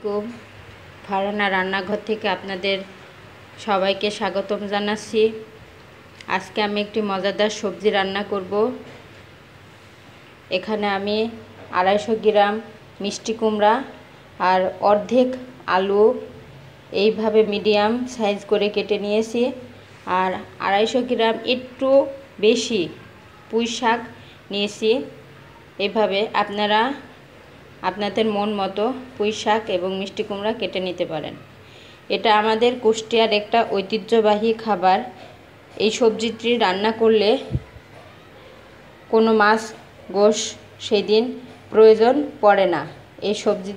আলাইকুম। ফারহানা রান্নাঘর থেকে আপনাদের সবাইকে স্বাগতম জানাচ্ছি। আজকে আমি একটি মজাদার সবজি রান্না করব। এখানে আমি 250 গ্রাম মিষ্টি কুমড়া আর অর্ধেক আলু এইভাবে মিডিয়াম সাইজ করে কেটে নিয়েছি, আর 250 গ্রাম একটু বেশি পুঁই শাক নিয়েছি। এভাবে আপনারা আপনাদের মন মতো পুঁই শাক এবং মিষ্টি কুমড়া কেটে নিতে পারেন। এটা আমাদের কুষ্টিয়ার একটা ঐতিহ্যবাহী খাবার। এই সবজিটি রান্না করলে কোনো মাছ গোশ সেদিন প্রয়োজন পড়ে না। এই সবজি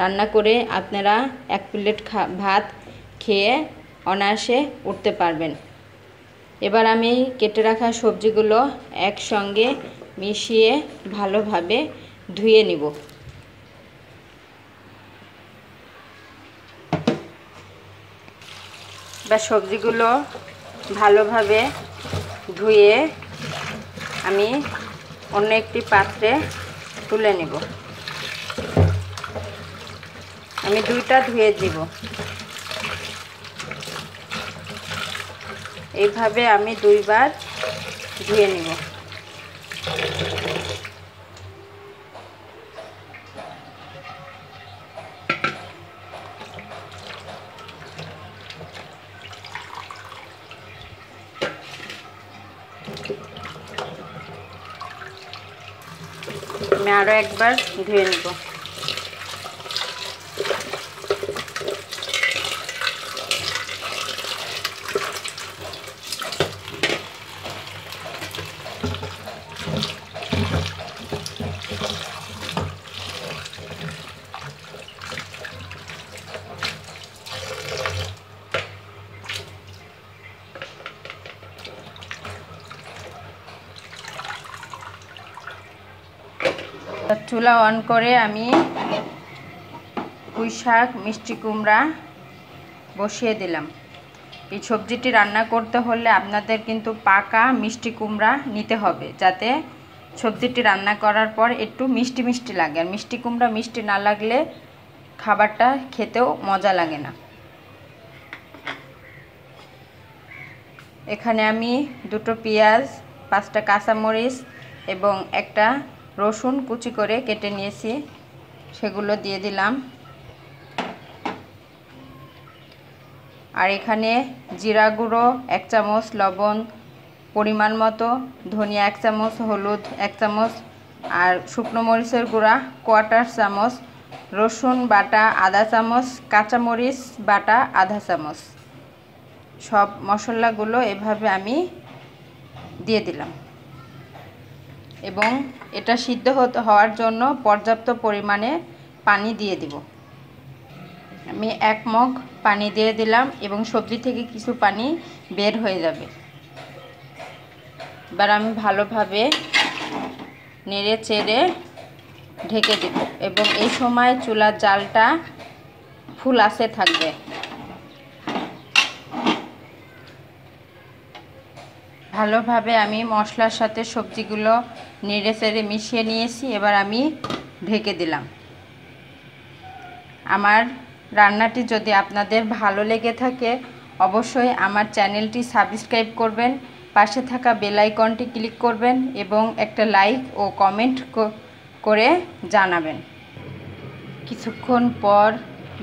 রান্না করে আপনারা 1 প্লেট ভাত খেয়ে অনায়াসে উঠতে পারবেন। এবার আমি কেটে রাখা সবজিগুলো একসঙ্গে মিশিয়ে ভালোভাবে ধুয়ে নিব। বা সবজিগুলো ভালোভাবে ধুয়ে আমি অন্য একটি পাত্রে তুলে নেব। আমি 2টা ধুয়ে দিব। এইভাবে আমি 2 বার ধুয়ে নিব। আমি আরও একবার ধুয়ে নেব। চুলা অন করে আমি পুঁই শাক মিষ্টি কুমড়া বসিয়ে দিলাম। এই সবজিটি রান্না করতে হলে আপনাদের কিন্তু পাকা মিষ্টি কুমড়া নিতে হবে, যাতে সবজিটি রান্না করার পর একটু মিষ্টি মিষ্টি লাগে। আর মিষ্টি কুমড়া মিষ্টি না লাগলে খাবারটা খেতেও মজা লাগে না। এখানে আমি 2টো পেঁয়াজ, 5টা কাঁচামরিচ এবং একটা রসুন কুচি করে কেটে নিয়েছি, সেগুলো দিয়ে দিলাম। আর এখানে জিরা গুঁড়ো 1 চামচ, লবণ পরিমাণ মতো, ধনিয়া 1 চামচ, হলুদ 1 চামচ, আর শুকনো মরিচের গুঁড়া 1/4 চামচ, রসুন বাটা 1/2 চামচ, কাঁচামরিচ বাটা 1/2 চামচ। সব মশলাগুলো এভাবে আমি দিয়ে দিলাম এবং এটা সিদ্ধ হওয়ার জন্য পর্যাপ্ত পরিমাণে পানি দিয়ে দিব। আমি 1 মগ পানি দিয়ে দিলাম এবং সবজি থেকে কিছু পানি বের হয়ে যাবে। এবার আমি ভালোভাবে নেড়ে চেড়ে ঢেকে দেব এবং এই সময় চুলার জালটা ফুল আঁচে থাকবে। ভালোভাবে আমি মশলার সাথে সবজিগুলো নেড়ে চেড়ে মিশিয়ে নিয়েছি। এবার আমি ঢেকে দিলাম। আমার রান্নাটি যদি আপনাদের ভালো লেগে থাকে অবশ্যই আমার চ্যানেলটি সাবস্ক্রাইব করবেন, পাশে থাকা বেল আইকনটি ক্লিক করবেন এবং একটা লাইক ও কমেন্ট করে জানাবেন। কিছুক্ষণ পর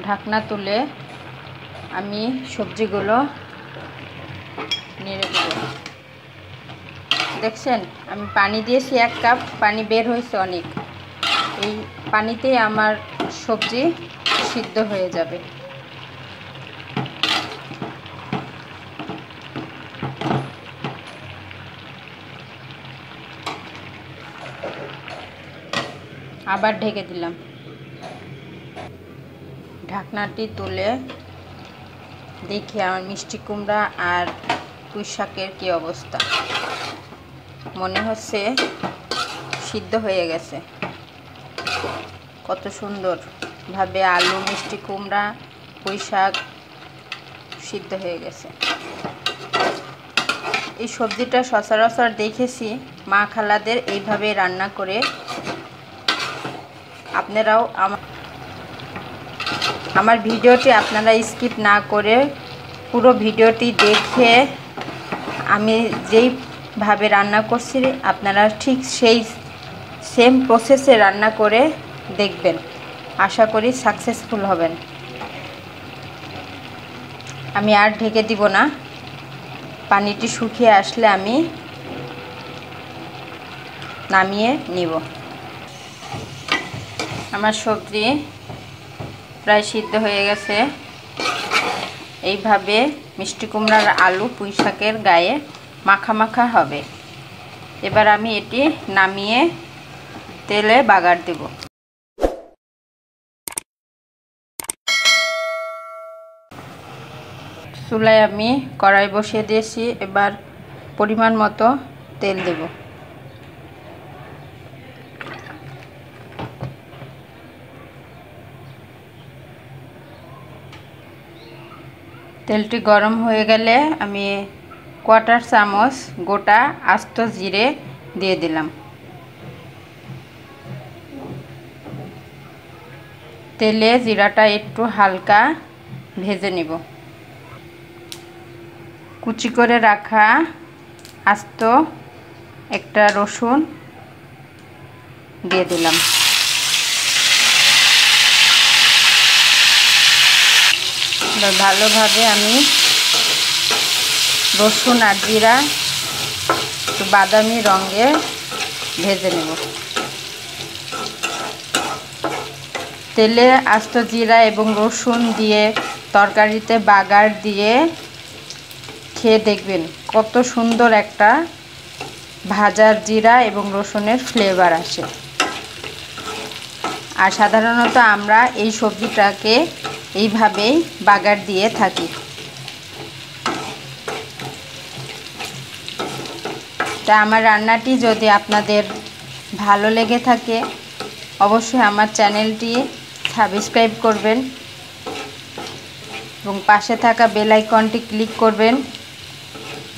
ঢাকনা তুলে আমি সবজিগুলো নেড়ে দেব। দেখছেন আমি পানি দিয়েছি 1 কাপ, পানি বের হয়েছে অনেক। এই পানিতেই আমার সবজি সিদ্ধ হয়ে যাবে। আবার ঢেকে দিলাম। ঢাকনাটি তুলে দেখি আমার মিষ্টি কুমড়া আর পুঁই শাকের কী অবস্থা। মনে হচ্ছে সিদ্ধ হয়ে গেছে। কত সুন্দরভাবে আলু, মিষ্টি কুমড়া, পুঁই শাক সিদ্ধ হয়ে গেছে। এই সবজিটা সচরাচর দেখেছি মা খালাদের এইভাবে রান্না করে। আপনারাও আমার ভিডিওটি আপনারা স্কিপ না করে পুরো ভিডিওটি দেখে আমি যেইভাবে রান্না করছি আপনারা ঠিক সেই সেম প্রসেসে রান্না করে দেখবেন। আশা করি সাকসেসফুল হবেন। আমি আর ঢেকে দিব না, পানিটি শুকিয়ে আসলে আমি নামিয়ে নিব। আমার সবজি প্রায় সিদ্ধ হয়ে গেছে। এইভাবে মিষ্টি কুমড়ার আলু পুঁই শাকের গায়ে মাখা মাখা হবে। এবার আমি এটি নামিয়ে তেলে বাগার দেব। চুলায় আমি কড়াই বসিয়ে দিয়েছি। এবার পরিমাণ মতো তেল দেব। তেলটি গরম হয়ে গেলে আমি কোয়ার্টার চামচ গোটা আস্ত জিরে দিয়ে দিলাম। তেলে জিরাটা একটু হালকা ভেজে নিব। কুচি করে রাখা আস্ত একটা রসুন দিয়ে দিলাম। ভালোভাবে আমি রসুন আর জিরা একটু বাদামি রঙে ভেজে নেব। তেলে আস্ত জিরা এবং রসুন দিয়ে তরকারিতে বাগার দিয়ে খেয়ে দেখবেন কত সুন্দর একটা ভাজার জিরা এবং রসুনের ফ্লেভার আসে। আর সাধারণত আমরা এই সবজিটাকে এইভাবেই বাগার দিয়ে থাকি। তা আমার রান্নাটি যদি আপনাদের ভালো লেগে থাকে অবশ্যই আমার চ্যানেলটি সাবস্ক্রাইব করবেন এবং পাশে থাকা বেল আইকনটি ক্লিক করবেন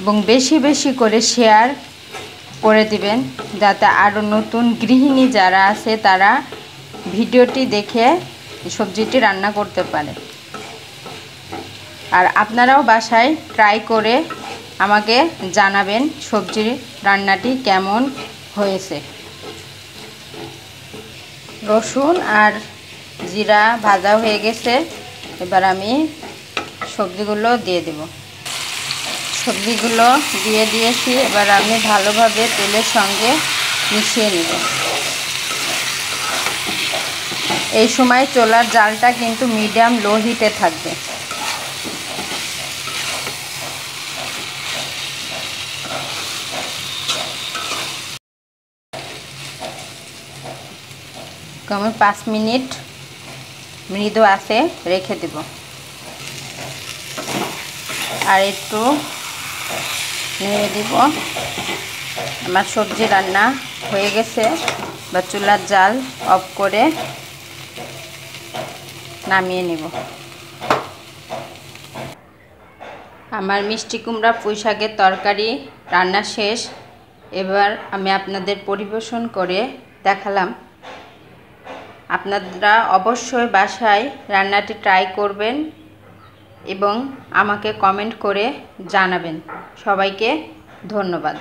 এবং বেশি বেশি করে শেয়ার করে দিবেন, যাতে আরও নতুন গৃহিণী যারা আছে তারা ভিডিওটি দেখে সবজিটি রান্না করতে পারে। আর আপনারাও বাসায় ট্রাই করে আমাকে জানাবেন সবজির রান্নাটি কেমন হয়েছে। রসুন আর জিরা ভাজা হয়ে গেছে। এবার আমি সবজিগুলো দিয়ে দেব। সবজিগুলো দিয়ে দিয়েছি। এবার আমি ভালোভাবে তেলের সঙ্গে মিশিয়ে নেব। এই সময় চুলার জালটা কিন্তু মিডিয়াম লো হিটে থাকবে। আমি 5 মিনিট মৃদু আঁচে রেখে দেব। আর একটু নেড়ে দিব। আমার সবজি রান্না হয়ে গেছে। বা চুলার জাল অফ করে নামিয়ে নিব। আমার মিষ্টি কুমড়া পুঁই শাকের তরকারি রান্না শেষ। এবার আমি আপনাদের পরিবেশন করে দেখালাম। আপনারা অবশ্যই বাসায় রান্নাটি ট্রাই করবেন এবং আমাকে কমেন্ট করে জানাবেন। সবাইকে ধন্যবাদ।